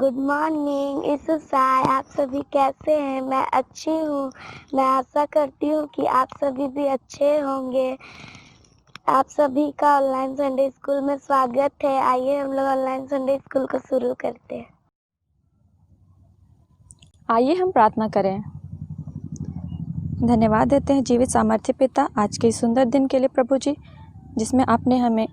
Good morning. इस साय आप सभी कैसे हैं? मैं अच्छी हूँ। मैं आशा करती हूँ कि आप सभी भी अच्छे होंगे। आप सभी का ऑनलाइन संडे स्कूल में स्वागत है। आइए हम लोग ऑनलाइन संडे स्कूल को शुरू करते हैं। आइए हम प्रार्थना करें। धन्यवाद देते हैं जीवित सामर्थ्य पिता आज के इस सुंदर दिन के लिए प्रभु जी, जिसमें आपने हमें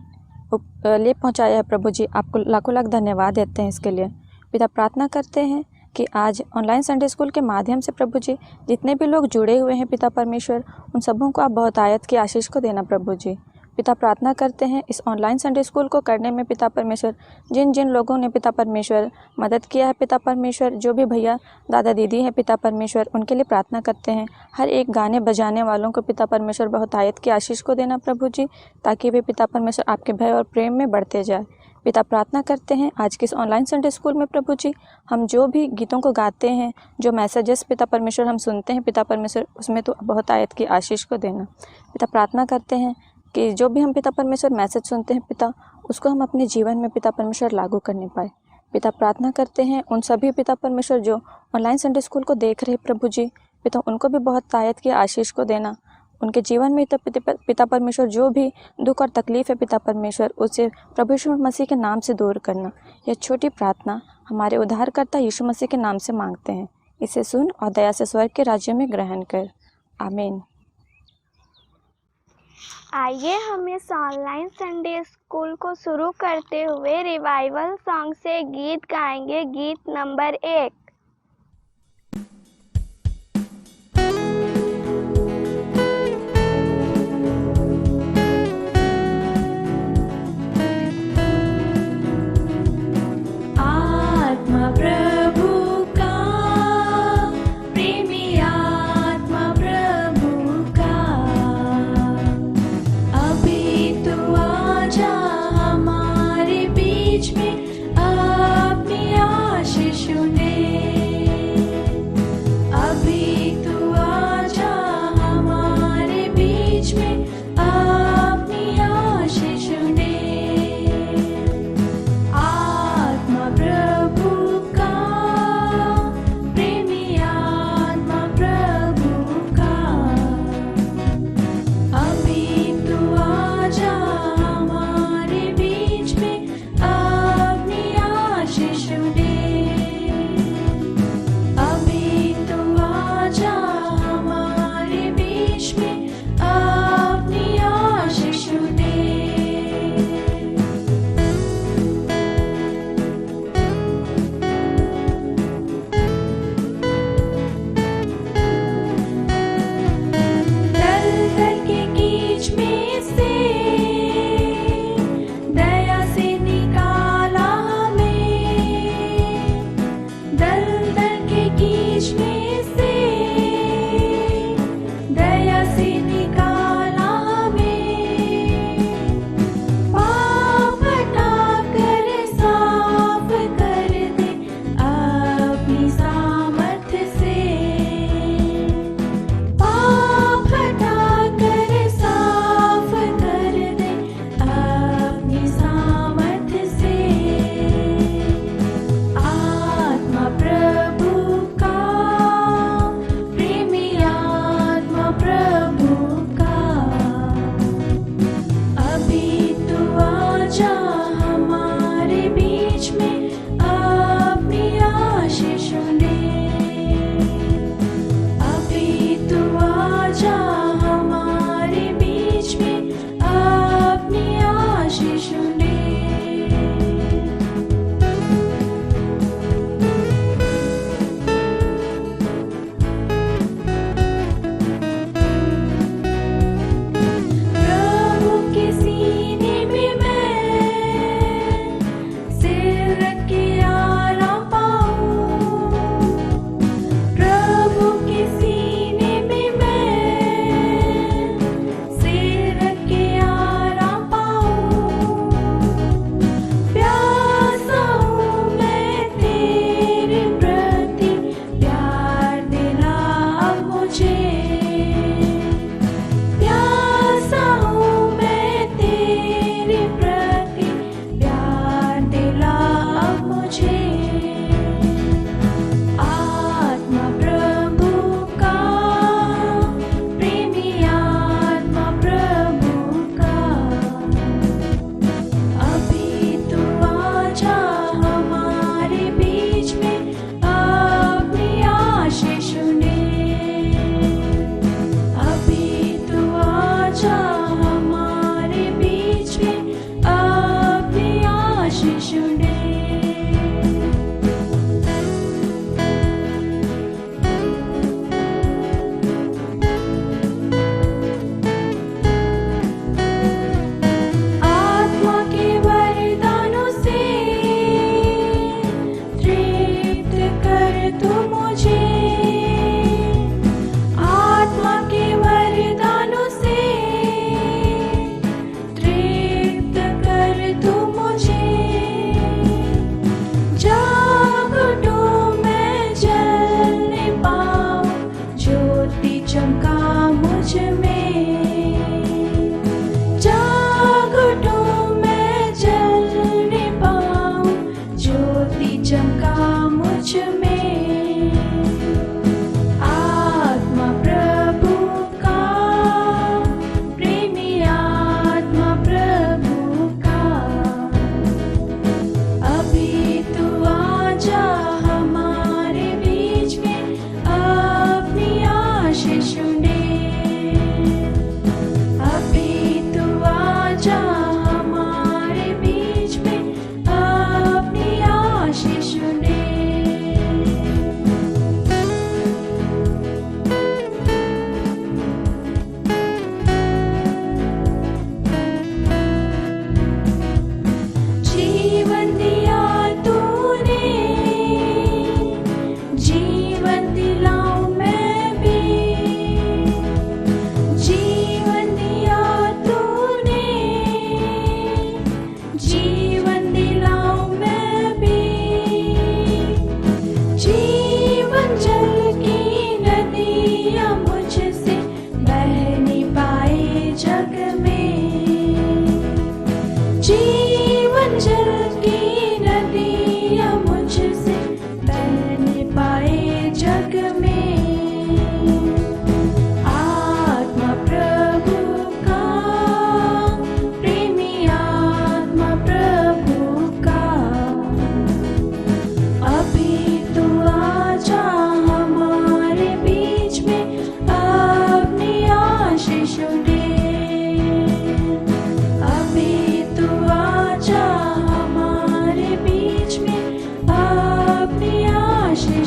ले पहुंचाया है। प्रभु जी, आपको लाखों लाख धन्यवाद देते हैं इसके लिए। पिता, प्रार्थना करते हैं कि आज ऑनलाइन संडे स्कूल के माध्यम से प्रभु जी जितने भी लोग जुड़े हुए हैं पिता परमेश्वर, उन सबों को आप बहुतायत की आशीष को देना प्रभु जी। पिता, प्रार्थना करते हैं इस ऑनलाइन संडे स्कूल को करने में पिता परमेश्वर जिन जिन लोगों ने पिता परमेश्वर मदद किया है पिता परमेश्वर, जो भी भैया दादा दीदी हैं पिता परमेश्वर, उनके लिए प्रार्थना करते हैं। हर एक गाने बजाने वालों को पिता परमेश्वर बहुतायत की आशीष को देना प्रभु जी, ताकि वे पिता परमेश्वर आपके भय और प्रेम में बढ़ते जाए। पिता, प्रार्थना करते हैं आज के इस ऑनलाइन संडे स्कूल में प्रभु जी हम जो भी गीतों को गाते हैं, जो मैसेजेस पिता परमेश्वर हम सुनते हैं पिता परमेश्वर, उसमें तो बहुतायत की आशीष को देना। पिता, प्रार्थना करते हैं कि जो भी हम पिता परमेश्वर मैसेज सुनते हैं पिता, उसको हम अपने जीवन में पिता परमेश्वर लागू करने पाए। पिता, प्रार्थना करते हैं उन सभी पिता परमेश्वर जो ऑनलाइन संडे स्कूल को देख रहे प्रभु जी, पिता उनको भी बहुत तायत की आशीष को देना। उनके जीवन में पिता परमेश्वर जो भी दुख और तकलीफ है पिता परमेश्वर, उसे प्रभु यीशु मसीह के नाम से दूर करना। यह छोटी प्रार्थना हमारे उद्धारकर्ता यीशु मसीह के नाम से मांगते हैं। इसे सुन और दया से स्वर्ग के राज्य में ग्रहण कर। आमीन। आइए हम इस ऑनलाइन संडे स्कूल को शुरू करते हुए रिवाइवल सॉन्ग से गीत गाएंगे। गीत नंबर 1। आत्मा प्रभु का, प्रेमी आत्मा प्रभु का, अभी तो आजा हमारे बीच में, अपनी आशीष दे।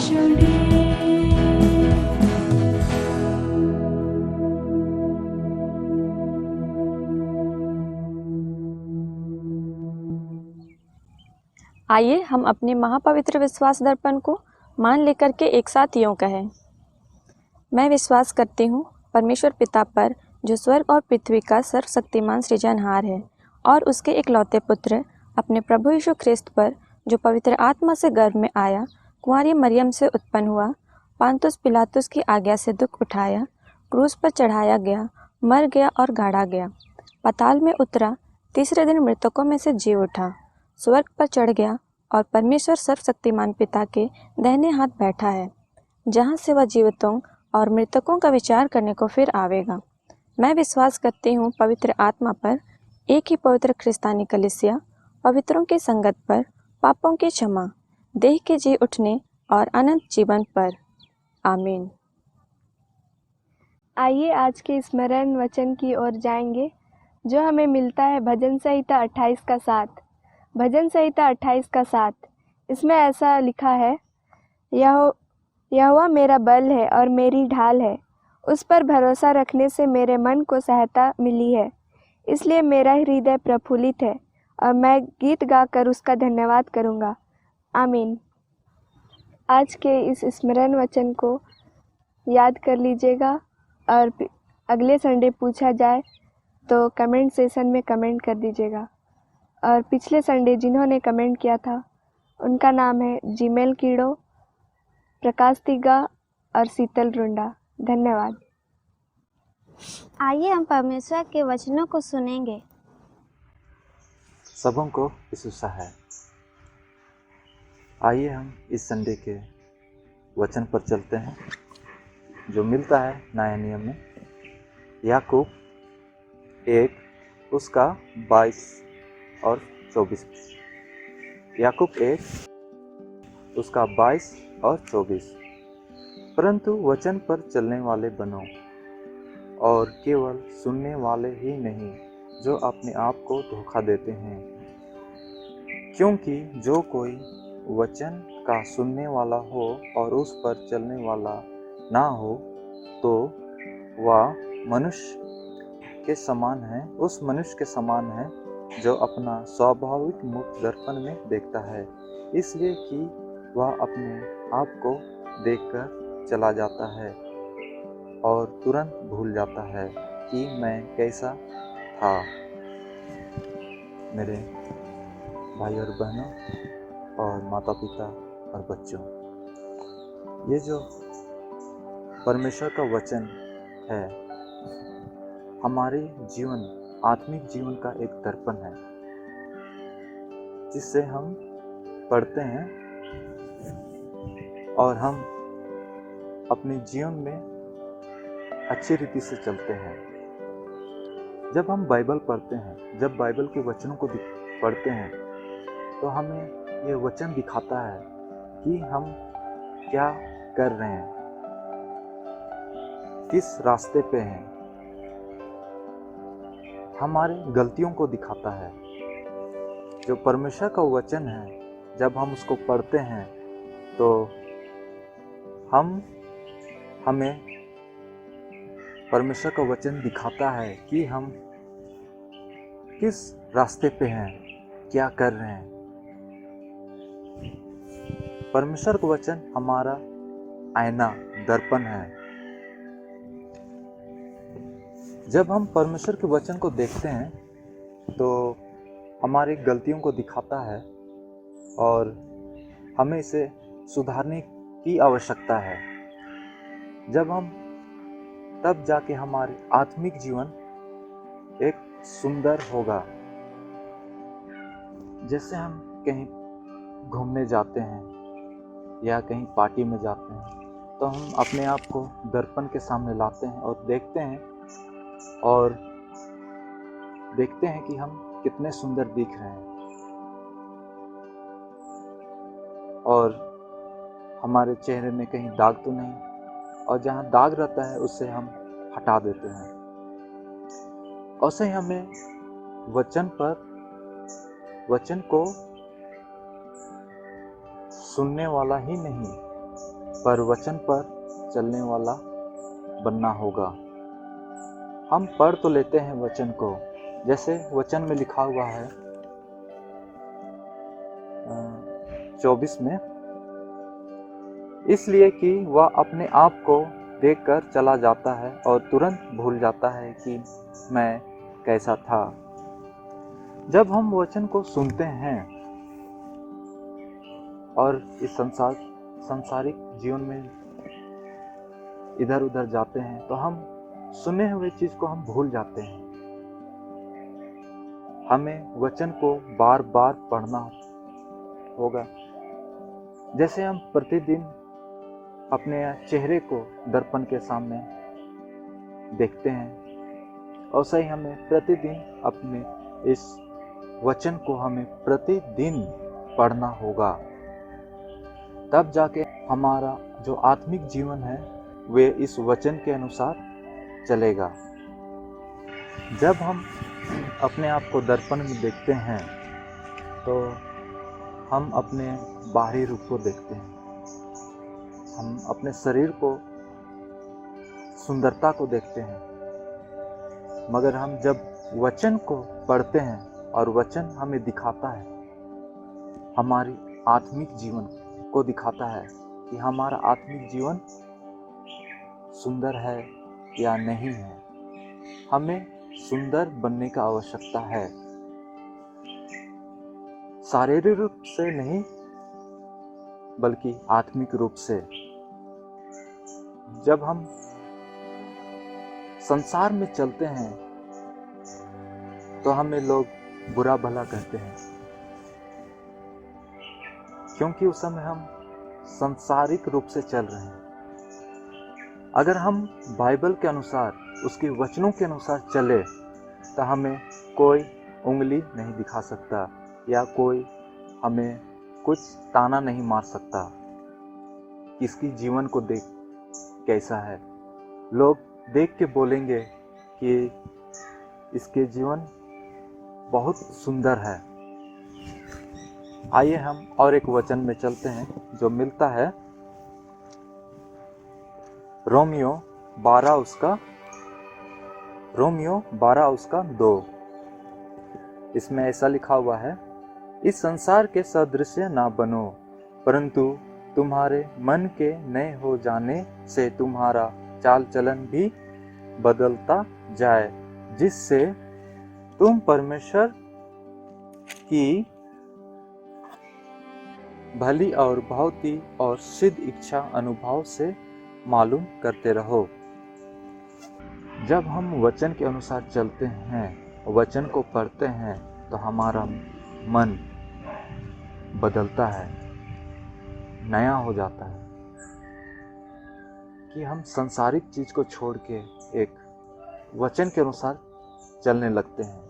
आशुडे आइए हम अपने महापवित्र विश्वास दर्पण को मान लेकर के एक साथ यूँ कहें। मैं विश्वास करती हूँ परमेश्वर पिता पर, जो स्वर्ग और पृथ्वी का सर्वशक्तिमान सृजनहार है, और उसके इकलौते पुत्र अपने प्रभु यीशु ख्रिस्त पर, जो पवित्र आत्मा से गर्भ में आया, कुंवारी मरियम से उत्पन्न हुआ, पांतुस पिलातुस की आज्ञा से दुख उठाया, क्रूस पर चढ़ाया गया, मर गया और गाड़ा गया, पाताल में उतरा, तीसरे दिन मृतकों में से जी उठा, स्वर्ग पर चढ़ गया और परमेश्वर सर्वशक्तिमान पिता के दाहिने हाथ बैठा है, जहाँ से वह जीवितों और मृतकों का विचार करने को फिर आवेगा। मैं विश्वास करती हूँ पवित्र आत्मा पर, एक ही पवित्र ख्रिस्तानी कलीसिया, पवित्रों की संगत पर, पापों की क्षमा, देह के जी उठने और अनंत जीवन पर। आमीन। आइए आज के स्मरण वचन की ओर जाएंगे, जो हमें मिलता है भजन संहिता 28 का 7। भजन संहिता 28 का 7, इसमें ऐसा लिखा है, यहोवा मेरा बल है और मेरी ढाल है, उस पर भरोसा रखने से मेरे मन को सहायता मिली है, इसलिए मेरा हृदय प्रफुल्लित है और मैं गीत गाकर उसका धन्यवाद करूँगा। आमीन। आज के इस स्मरण वचन को याद कर लीजिएगा, और अगले संडे पूछा जाए तो कमेंट सेशन में कमेंट कर दीजिएगा। और पिछले संडे जिन्होंने कमेंट किया था उनका नाम है जीमेल कीड़ो, प्रकाश तिग्गा और शीतल रुंडा। धन्यवाद। आइए हम परमेश्वर के वचनों को सुनेंगे। सबों को यीशु है। आइए हम इस संडे के वचन पर चलते हैं, जो मिलता है नया नियम में, याकूब 1 उसका 22 और 24। याकूब 1 उसका 22 और 24। परंतु वचन पर चलने वाले बनो, और केवल सुनने वाले ही नहीं, जो अपने आप को धोखा देते हैं। क्योंकि जो कोई वचन का सुनने वाला हो और उस पर चलने वाला ना हो, तो वह मनुष्य के समान है, उस मनुष्य के समान है जो अपना स्वाभाविक मुख दर्पण में देखता है, इसलिए कि वह अपने आप को देखकर चला जाता है और तुरंत भूल जाता है कि मैं कैसा था। मेरे भाई और बहनों और माता पिता और बच्चों, ये जो परमेश्वर का वचन है, हमारे जीवन, आत्मिक जीवन का एक दर्पण है, जिससे हम पढ़ते हैं और हम अपने जीवन में अच्छी रीति से चलते हैं। जब हम बाइबल पढ़ते हैं, जब बाइबल के वचनों को पढ़ते हैं, तो हमें ये वचन दिखाता है कि हम क्या कर रहे हैं, किस रास्ते पे हैं। हमारे गलतियों को दिखाता है। जो परमेश्वर का वचन है, जब हम उसको पढ़ते हैं तो हमें परमेश्वर का वचन दिखाता है कि हम किस रास्ते पे हैं, क्या कर रहे हैं। परमेश्वर का वचन हमारा आईना, दर्पण है। जब हम परमेश्वर के वचन को देखते हैं तो हमारी गलतियों को दिखाता है और हमें इसे सुधारने की आवश्यकता है। जब हम तब जाके हमारे आत्मिक जीवन एक सुंदर होगा। जैसे हम कहीं घूमने जाते हैं या कहीं पार्टी में जाते हैं, तो हम अपने आप को दर्पण के सामने लाते हैं और देखते हैं कि हम कितने सुंदर दिख रहे हैं, और हमारे चेहरे में कहीं दाग तो नहीं, और जहाँ दाग रहता है उससे हम हटा देते हैं। ऐसे ही हमें वचन को सुनने वाला ही नहीं, पर वचन पर चलने वाला बनना होगा। हम पढ़ तो लेते हैं वचन को, जैसे वचन में लिखा हुआ है 24 में, इसलिए कि वह अपने आप को देखकर चला जाता है और तुरंत भूल जाता है कि मैं कैसा था। जब हम वचन को सुनते हैं और इस सांसारिक जीवन में इधर उधर जाते हैं तो हम सुने हुए चीज को हम भूल जाते हैं। हमें वचन को बार बार पढ़ना होगा। जैसे हम प्रतिदिन अपने चेहरे को दर्पण के सामने देखते हैं, वैसे ही हमें प्रतिदिन अपने इस वचन को हमें प्रतिदिन पढ़ना होगा। तब जाके हमारा जो आत्मिक जीवन है वे इस वचन के अनुसार चलेगा। जब हम अपने आप को दर्पण में देखते हैं तो हम अपने बाहरी रूप को देखते हैं, हम अपने शरीर को, सुंदरता को देखते हैं। मगर हम जब वचन को पढ़ते हैं और वचन हमें दिखाता है, हमारी आत्मिक जीवन को दिखाता है कि हमारा आत्मिक जीवन सुंदर है या नहीं है। हमें सुंदर बनने का आवश्यकता है, शारीरिक रूप से नहीं बल्कि आत्मिक रूप से। जब हम संसार में चलते हैं तो हमें लोग बुरा भला कहते हैं, क्योंकि उस समय हम सांसारिक रूप से चल रहे हैं। अगर हम बाइबल के अनुसार, उसके वचनों के अनुसार चले तो हमें कोई उंगली नहीं दिखा सकता या कोई हमें कुछ ताना नहीं मार सकता। इसकी जीवन को देख कैसा है, लोग देख के बोलेंगे कि इसके जीवन बहुत सुंदर है। आइए हम और एक वचन में चलते हैं जो मिलता है रोमियो 12:2। इसमें ऐसा लिखा हुआ है, इस संसार के सदृश्य ना बनो, परंतु तुम्हारे मन के नए हो जाने से तुम्हारा चाल चलन भी बदलता जाए, जिससे तुम परमेश्वर की भली और बहुत ही और सिद्ध इच्छा अनुभव से मालूम करते रहो। जब हम वचन के अनुसार चलते हैं, वचन को पढ़ते हैं, तो हमारा मन बदलता है, नया हो जाता है कि हम सांसारिक चीज को छोड़ के एक वचन के अनुसार चलने लगते हैं,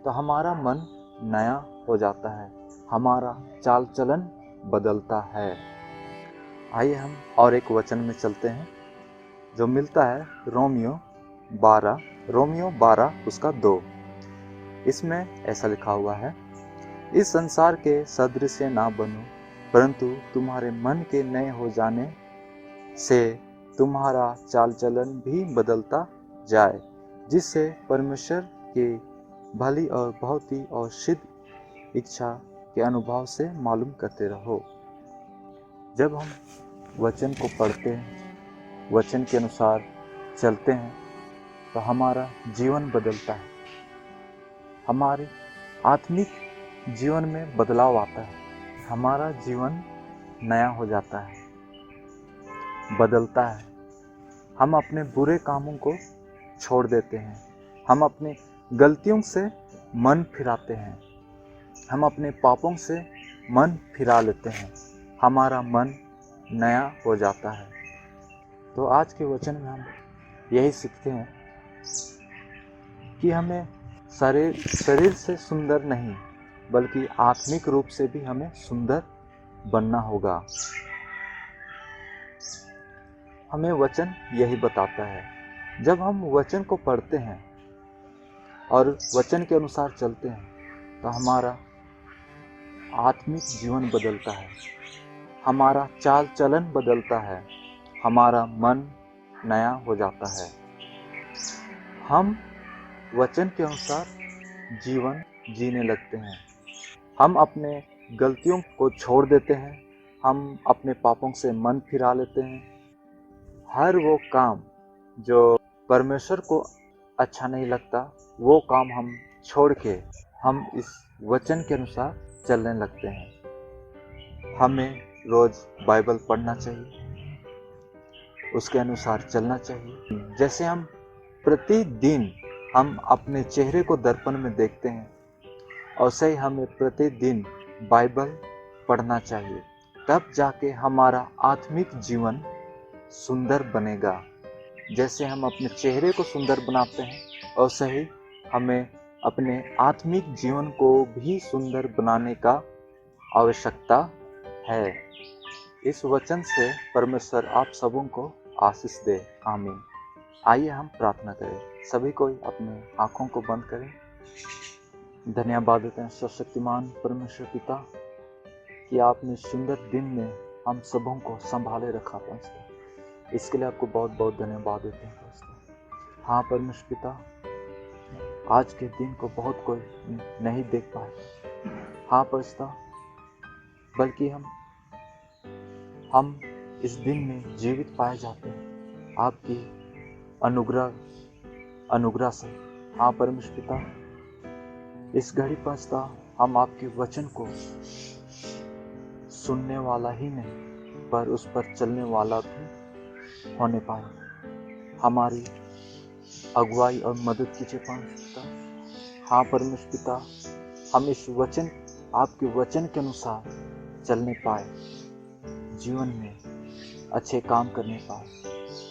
तो हमारा मन नया हो जाता है, हमारा चाल चलन बदलता है। आइए हम और एक वचन में चलते हैं जो मिलता है रोमियो 12:2। इसमें ऐसा लिखा हुआ है, इस संसार के सदृश्य ना बनो, परंतु तुम्हारे मन के नए हो जाने से तुम्हारा चाल चलन भी बदलता जाए, जिससे परमेश्वर की भली और बहुत ही और सिद्ध इच्छा के अनुभव से मालूम करते रहो। जब हम वचन को पढ़ते हैं, वचन के अनुसार चलते हैं, तो हमारा जीवन बदलता है, हमारे आत्मिक जीवन में बदलाव आता है, हमारा जीवन नया हो जाता है, बदलता है। हम अपने बुरे कामों को छोड़ देते हैं, हम अपने गलतियों से मन फिराते हैं, हम अपने पापों से मन फिरा लेते हैं, हमारा मन नया हो जाता है। तो आज के वचन में हम यही सीखते हैं कि हमें शरीर से सुंदर नहीं बल्कि आत्मिक रूप से भी हमें सुंदर बनना होगा। हमें वचन यही बताता है। जब हम वचन को पढ़ते हैं और वचन के अनुसार चलते हैं तो हमारा आत्मिक जीवन बदलता है, हमारा चाल चलन बदलता है, हमारा मन नया हो जाता है। हम वचन के अनुसार जीवन जीने लगते हैं। हम अपने गलतियों को छोड़ देते हैं, हम अपने पापों से मन फिरा लेते हैं। हर वो काम जो परमेश्वर को अच्छा नहीं लगता, वो काम हम छोड़ के हम इस वचन के अनुसार चलने लगते हैं। हमें रोज बाइबल पढ़ना चाहिए, उसके अनुसार चलना चाहिए। जैसे हम प्रतिदिन हम अपने चेहरे को दर्पण में देखते हैं, वैसे ही हमें प्रतिदिन बाइबल पढ़ना चाहिए। तब जाके हमारा आत्मिक जीवन सुंदर बनेगा। जैसे हम अपने चेहरे को सुंदर बनाते हैं, वैसे ही हमें अपने आत्मिक जीवन को भी सुंदर बनाने का आवश्यकता है। इस वचन से परमेश्वर आप सबों को आशीष दे। आमीन। आइए हम प्रार्थना करें। सभी कोई अपने आँखों को बंद करें। धन्यवाद देते हैं सर्वशक्तिमान परमेश्वर पिता कि आपने सुंदर दिन में हम सबों को संभाले रखा परमेश्वर। इसके लिए आपको बहुत बहुत धन्यवाद देते हैं परमेश्वर। हाँ परमेश्वर पिता, आज के दिन को बहुत कोई नहीं देख पाए। हाँ परमेश्वर, बल्कि हम इस दिन में जीवित पाए जाते हैं आपकी अनुग्रह से। हाँ परमेश्वर पिता, इस घड़ी परमेश्वर हम आपके वचन को सुनने वाला ही नहीं, पर उस पर चलने वाला भी होने पाए। हमारी अगुवाई और मदद कीजिए परमेश्वर पिता। हाँ परमेश्वर पिता, हम इस वचन, आपके वचन के अनुसार चलने पाए, जीवन में अच्छे काम करने पाए।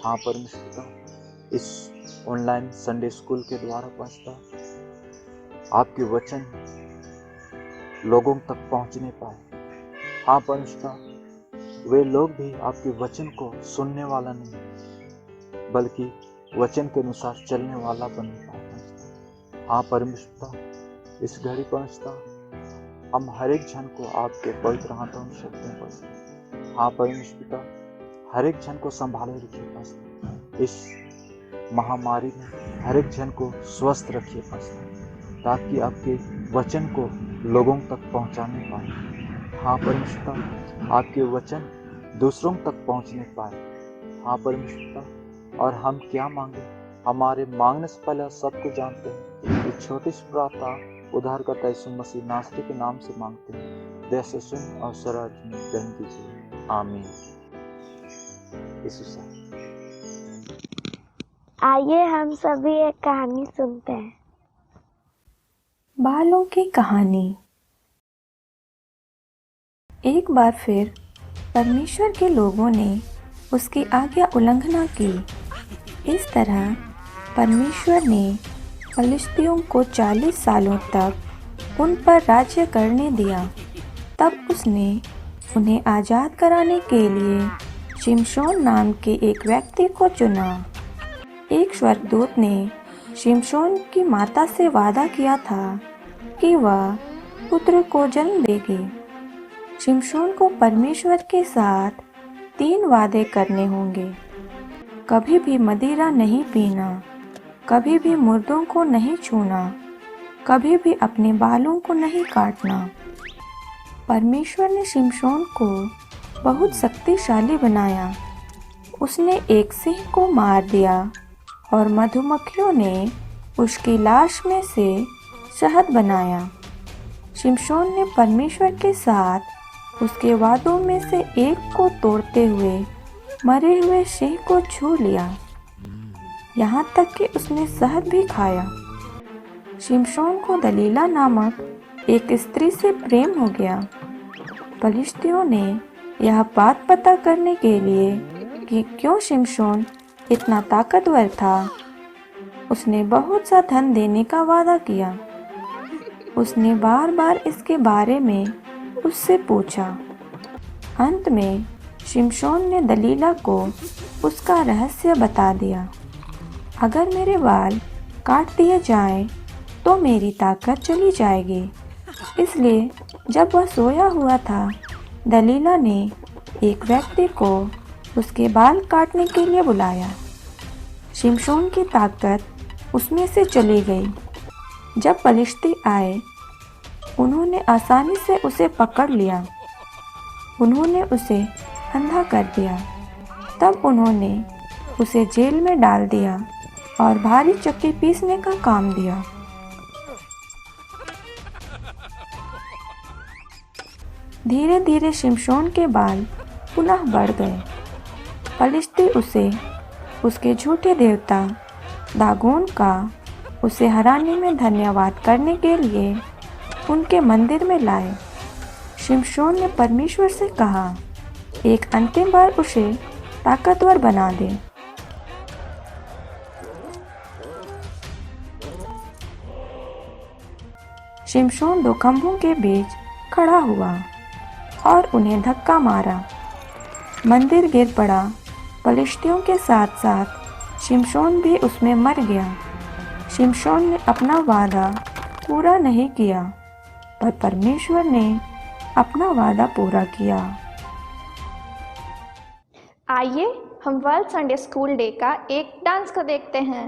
हाँ परमेश्वर पिता, इस ऑनलाइन संडे स्कूल के द्वारा परमेश्वर आपके वचन लोगों तक पहुंचने पाए। हाँ परमेश्वर, वे लोग भी आपके वचन को सुनने वाला नहीं, बल्कि वचन के अनुसार चलने वाला बनने पाए। हाँ परमेश्वर, इस घड़ी परमेश्वर हम हर एक जन को आपके पवित्र हाथों में सौंपते हैं परमेश्वर। हाँ परमेश्वर पिता, हर एक जन को संभाले रखिए परमेश्वर। इस महामारी में हर एक जन को स्वस्थ रखिए परमेश्वर, ताकि आपके वचन को लोगों तक पहुंचाने पाए। हाँ परमेश्वर, आपके वचन दूसरों तक पहुंचने पाए। हाँ परमेश्वर, और हम क्या मांगे, हमारे मांगने से पहले सब कुछ जानते हैं। ये छोटी सी प्रार्थना उद्धारकर्ता यीशु मसीह नासरी के नाम से मांगते हैं। दया से सुन और सरल में ग्रहण कीजिए। आमीन। यीशु से आइए हम सभी एक कहानी सुनते हैं। बालों की कहानी। एक बार फिर परमेश्वर के लोगों ने उसकी आज्ञा उल्लंघना की। इस तरह परमेश्वर ने फिलिस्तियों को 40 सालों तक उन पर राज्य करने दिया। तब उसने उन्हें आज़ाद कराने के लिए शिमशोन नाम के एक व्यक्ति को चुना। एक स्वर्गदूत ने शिमशोन की माता से वादा किया था कि वह पुत्र को जन्म देगी। शिमशोन को परमेश्वर के साथ 3 वादे करने होंगे। कभी भी मदिरा नहीं पीना, कभी भी मुर्दों को नहीं छूना, कभी भी अपने बालों को नहीं काटना। परमेश्वर ने शिमशोन को बहुत शक्तिशाली बनाया। उसने एक सिंह को मार दिया और मधुमक्खियों ने उसकी लाश में से शहद बनाया। शिमशोन ने परमेश्वर के साथ उसके वादों में से एक को तोड़ते हुए मरे हुए सिंह को छू लिया, यहाँ तक कि उसने शहद भी खाया। शिमशोन को दलीला नामक एक स्त्री से प्रेम हो गया। फिलिस्तियों ने यह बात पता करने के लिए कि क्यों शिमशोन इतना ताकतवर था, उसने बहुत सा धन देने का वादा किया। उसने बार बार इसके बारे में उससे पूछा। अंत में शिमशोन ने दलीला को उसका रहस्य बता दिया। अगर मेरे बाल काट दिए जाएं, तो मेरी ताकत चली जाएगी। इसलिए जब वह सोया हुआ था, दलीला ने एक व्यक्ति को उसके बाल काटने के लिए बुलाया। शिमशोन की ताकत उसमें से चली गई। जब पलिश्ती आए, उन्होंने आसानी से उसे पकड़ लिया। उन्होंने उसे अंधा कर दिया। तब उन्होंने उसे जेल में डाल दिया और भारी चक्की पीसने का काम दिया। धीरे धीरे शिमशोन के बाल पुनः बढ़ गए। पलिश्ती उसे उसके झूठे देवता दागोन का उसे हराने में धन्यवाद करने के लिए उनके मंदिर में लाए। शिमशोन ने परमेश्वर से कहा, एक अंतिम बार उसे ताकतवर बना दे। शिमशोन दो खंभों के बीच खड़ा हुआ और उन्हें धक्का मारा। मंदिर गिर पड़ा। पलिश्तियों के साथ साथ शिमशोन भी उसमें मर गया। शिमशोन ने अपना वादा पूरा नहीं किया, पर परमेश्वर ने अपना वादा पूरा किया। आइए हम वर्ल्ड संडे स्कूल डे का एक डांस को देखते हैं।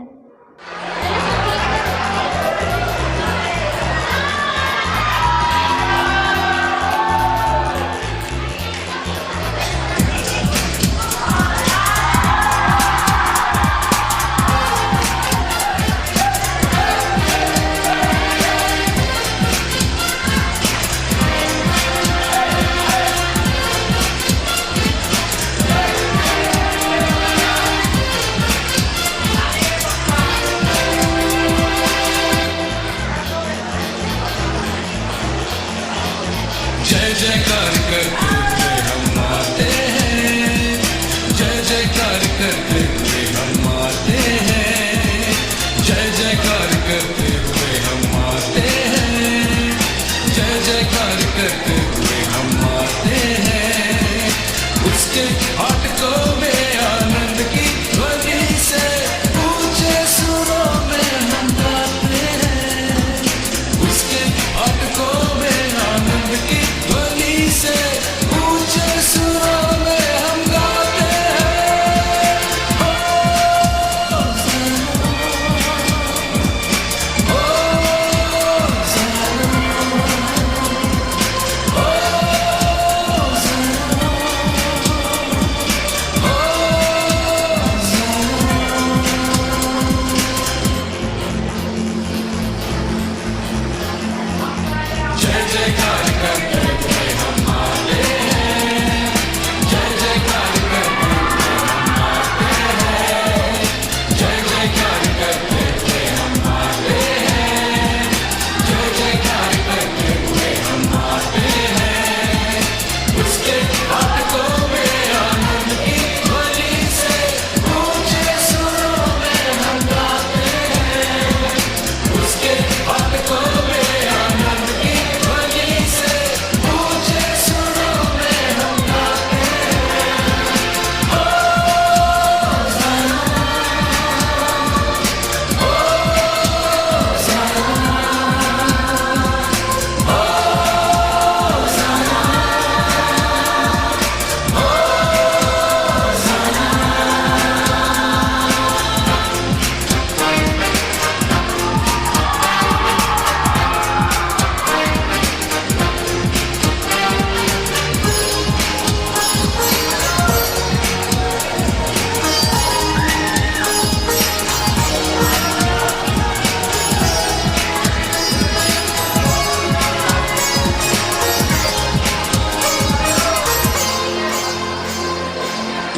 जय जयकार करते हुए हम आते हैं, जय जयकार करते हुए हम आते हैं, जय जयकार करते हुए हम आते हैं, जय जयकार करते हुए हम आते हैं। उसके फाटकों में आनंद की ध्वनि से ऊंचे सुरों में हम गाते हैं। उसके फाटकों में आनंद की ध्वनि से ऊंचे सुरों में हम गाते हैं। जय जयकार करते हुए हम आते हैं, जय जयकार करते हुए हम आते हैं, जय जयकार करते हुए हम आते हैं, जय जयकार करते हुए हम आते हैं। उसके फाटकों में आनंद की ध्वनि से ऊंचे सुरों में हम गाते हैं। उसके फाटकों में आनंद की ध्वनि से ऊंचे सुरों में हम गाते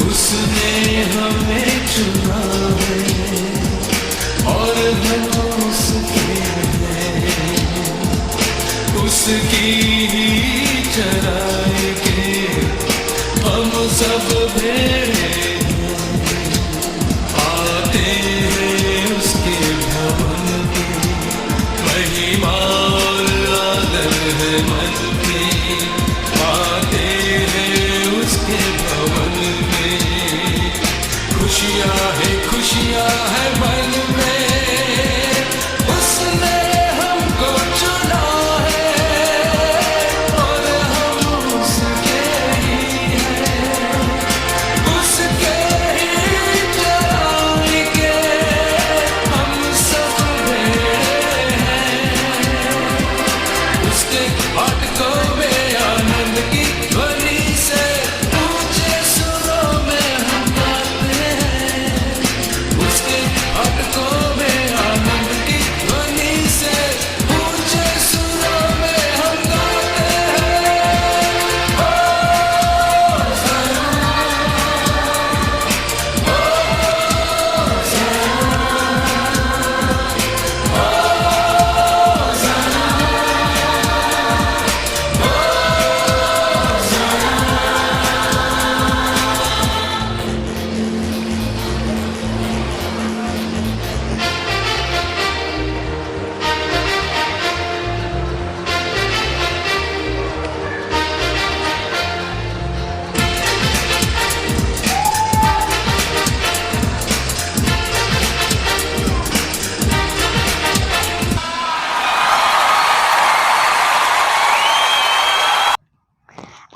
उसने हमें चुना है और हम उसके हैं, उसकी ही चराए के हम सब भेड़े हैं। आते हैं उसके भवन में, महिमा और आदर है मन में। आते हैं उसके भवन में, खुशियाँ है मन में। उसने हमको चुना है और हम उसके ही हैं।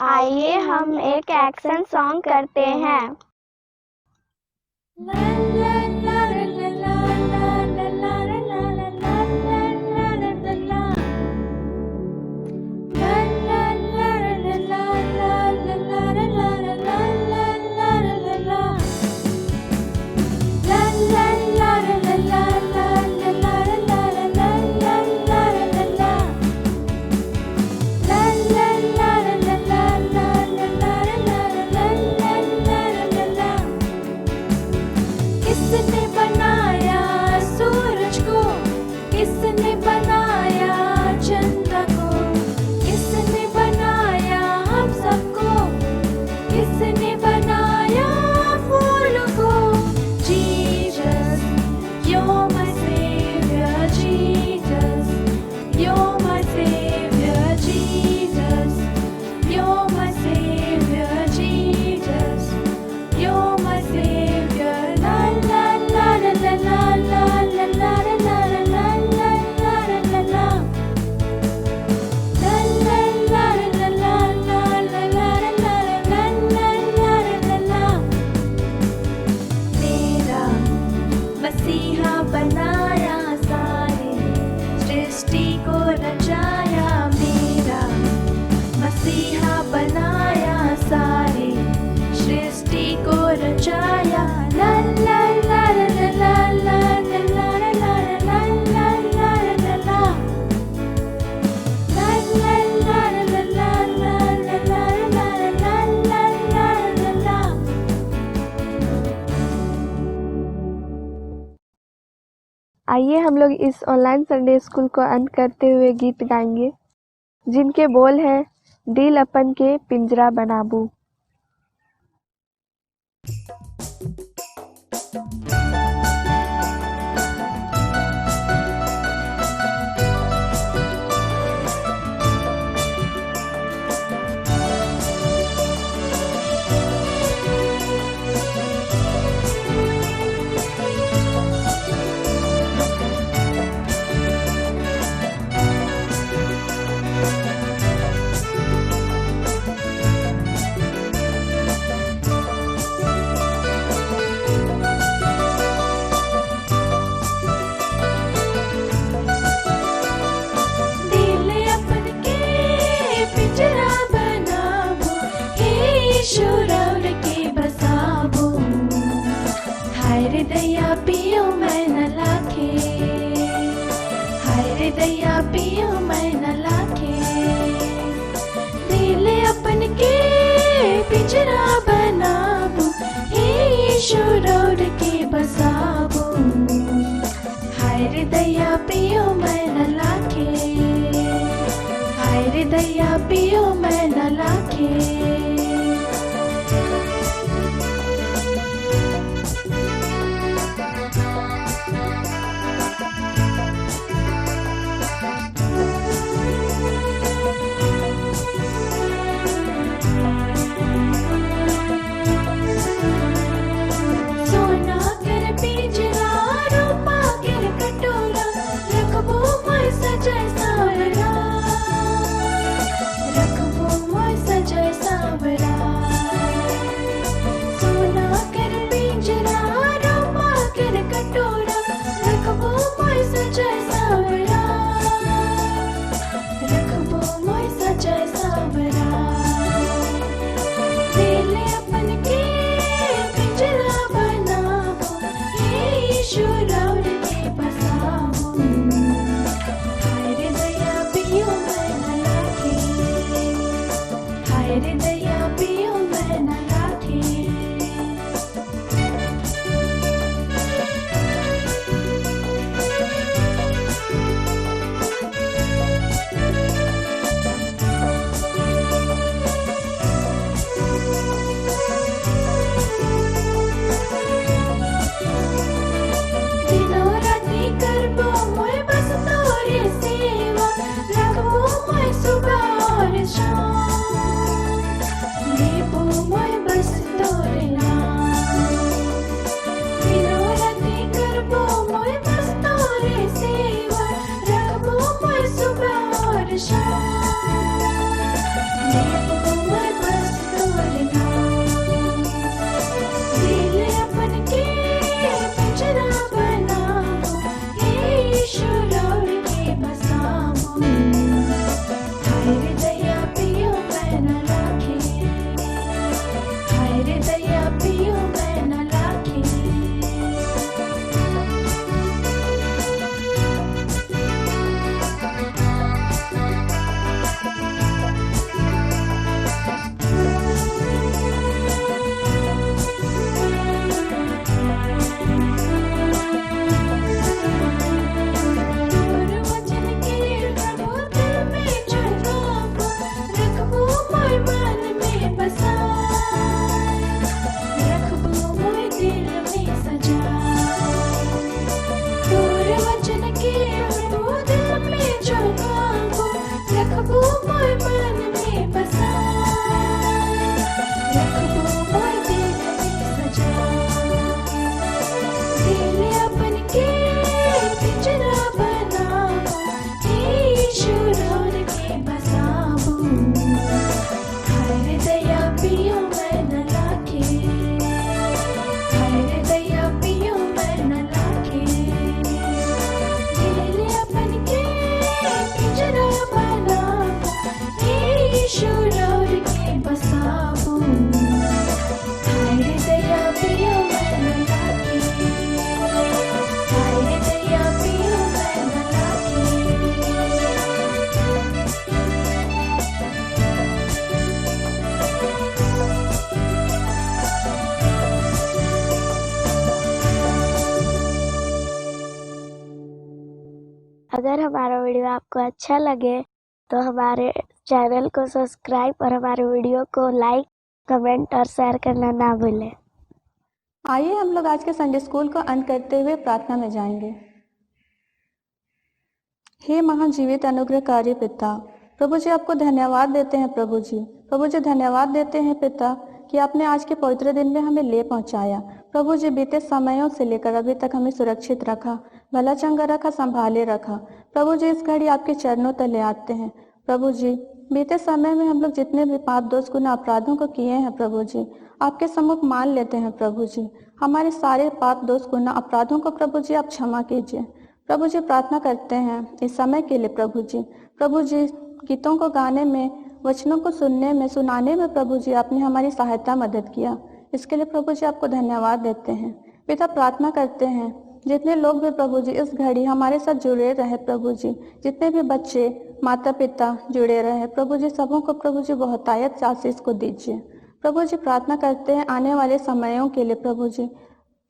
आइए हम एक एक्शन सॉन्ग करते हैं। किसने बनाया सूरज को, किसने बनाया चंद्र को, किसने बनाया हम सबको, किसने बनाया फूल को। Jesus, you're my savior, Jesus, you're my savior, Jesus, you're my savior, Jesus, you're my savior. La la la la la la la la la la la la la la la. La la la la la la la la la la la la la. मेरा मसीहा बनाया सारे सृष्टि को रचाया, मेरा मसीहा बनाया सारे सृष्टि को रचाया। ला ला ला ला ला ला ला ला ला ला ला ला ला ला। ला ला ला ला ला ला ला ला ला ला ला ला। आइए हम लोग इस ऑनलाइन संडे स्कूल को अंत करते हुए गीत गाएंगे, जिनके बोल हैं दिल अपन के पिंजरा बनाबू। दिल अपन के पिंजरा बनाबो, हे यीशु रौर के बसाबो। हाय रे दया पियो मैं न लाखे, हाय रे दया पियो मैं न लाखे। दिल अपन के पिंजरा बनाबो, हे यीशु रौर के बसाबो। हाय रे दया पियो मैं न लाखे, हाय रे दया पियो मैं न लाखे। सोना कर पिंजरा, रूपा कर कटोरा, रखबो मैं सजाय सावरा, रखबो मैं सजाय सावरा। सोना कर पिंजरा, रूपा कर कटोरा, रखबो मैं सजाय सावरा, रखबो मैं सजाय सावरा। दिल अपन के पिंजरा बनाबो, हे यीशु रौर के बसाबो। हाय रे दया पियो मैं न लाखे, हाय रे दया पियो मैं न लाखे। दिनों राती करबो मैं बस तोरे सेवा, रखबो मैं सुबह और शाम, लेबो मैं बस तोरे नाम। दिनों राती करबो मैं बस तोरे सेवा, रखबो मैं सुबह और शाम, लेबो मैं पियो मैं न लागे, हाय रे दैया पियो मैं न लागे। दिल अपन के पिंजरा बनाबू, हे यीशु रौड़ के बसाबू, हाय रे दैया पियो मैं न लागे, हाय रे दैया पियो मैं न लागे। अगर हमारा वीडियो आपको अच्छा लगे तो हमारे चैनल को सब्सक्राइब और हमारे वीडियो को लाइक, कमेंट और शेयर करना ना भूलें। आइए हम लोग आज के संडे स्कूल को अंत करते हुए प्रार्थना में जाएंगे। हे महाजीवित अनुग्रहकारी पिता, प्रभु जी आपको धन्यवाद देते हैं। प्रभु जी धन्यवाद देते हैं पिता कि आपने आज के पवित्र दिन में हमें ले पहुंचाया। प्रभु जी बीते समयों से लेकर अभी तक हमें सुरक्षित रखा, भला चंगा रखा, संभाले रखा। प्रभु जी इस घड़ी आपके चरणों तले आते हैं। प्रभु जी बीते समय में हम लोग जितने भी पाप दोष गुनाह अपराधों को किए हैं प्रभु जी आपके सम्मुख मान लेते हैं। प्रभु जी हमारे सारे पाप दोष गुनाह अपराधों को प्रभु जी आप क्षमा कीजिए। प्रभु जी प्रार्थना करते हैं इस समय के लिए। प्रभु जी गीतों को गाने में, वचनों को सुनने में, सुनाने में प्रभु जी आपने हमारी सहायता मदद किया। इसके लिए प्रभु जी आपको धन्यवाद देते हैं। पिता प्रार्थना करते हैं जितने लोग भी प्रभु जी इस घड़ी हमारे साथ जुड़े रहे प्रभु जी, जितने भी बच्चे, माता पिता जुड़े रहे प्रभु जी, सबों को प्रभु जी बहुतायत से आशीष को दीजिए। प्रभु जी प्रार्थना करते हैं आने वाले समयों के लिए।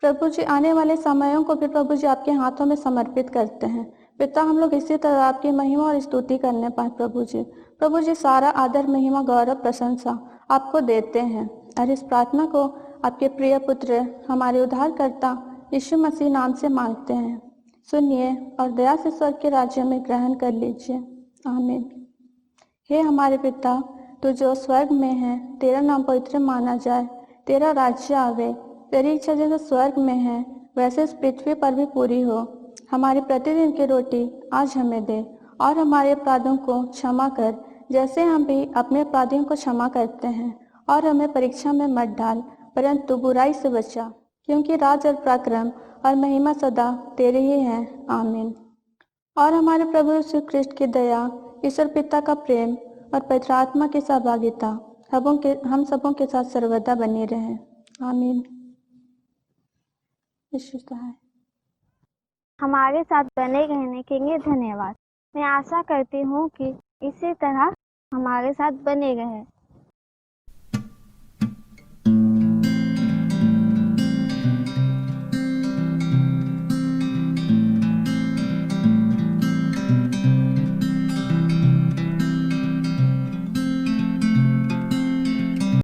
प्रभु जी आने वाले समयों को भी प्रभु जी आपके हाथों में समर्पित करते हैं। पिता हम लोग इसी तरह आपकी महिमा और स्तुति करने पाए प्रभु जी सारा आदर, महिमा, गौरव, प्रशंसा आपको देते हैं और इस प्रार्थना को आपके प्रिय पुत्र हमारे उद्धारकर्ता यीशु मसीह नाम से मांगते हैं। सुनिए और दया से स्वर्ग के राज्य में ग्रहण कर लीजिए। आमीन। हे हमारे पिता, तू जो स्वर्ग में है, तेरा नाम पवित्र माना जाए, तेरा राज्य आवे, तेरी इच्छा जैसे स्वर्ग में है वैसे इस पृथ्वी पर भी पूरी हो। हमारी प्रतिदिन की रोटी आज हमें दे और हमारे अपराधों को क्षमा कर जैसे हम भी अपने अपराधियों को क्षमा करते हैं, और हमें परीक्षा में मत डाल परंतु बुराई से बचा, क्योंकि राज और पराक्रम और महिमा सदा तेरे ही हैं। आमीन। और हमारे प्रभु यीशु ख्रिस्ट की दया, ईश्वर पिता का प्रेम और पवित्र आत्मा की सहभागिता हम सबों के साथ सर्वदा बनी रहे। आमीन। यीशु सहाय। हमारे साथ बने रहने के लिए धन्यवाद। मैं आशा करती हूँ कि इसी तरह हमारे साथ बने रहें।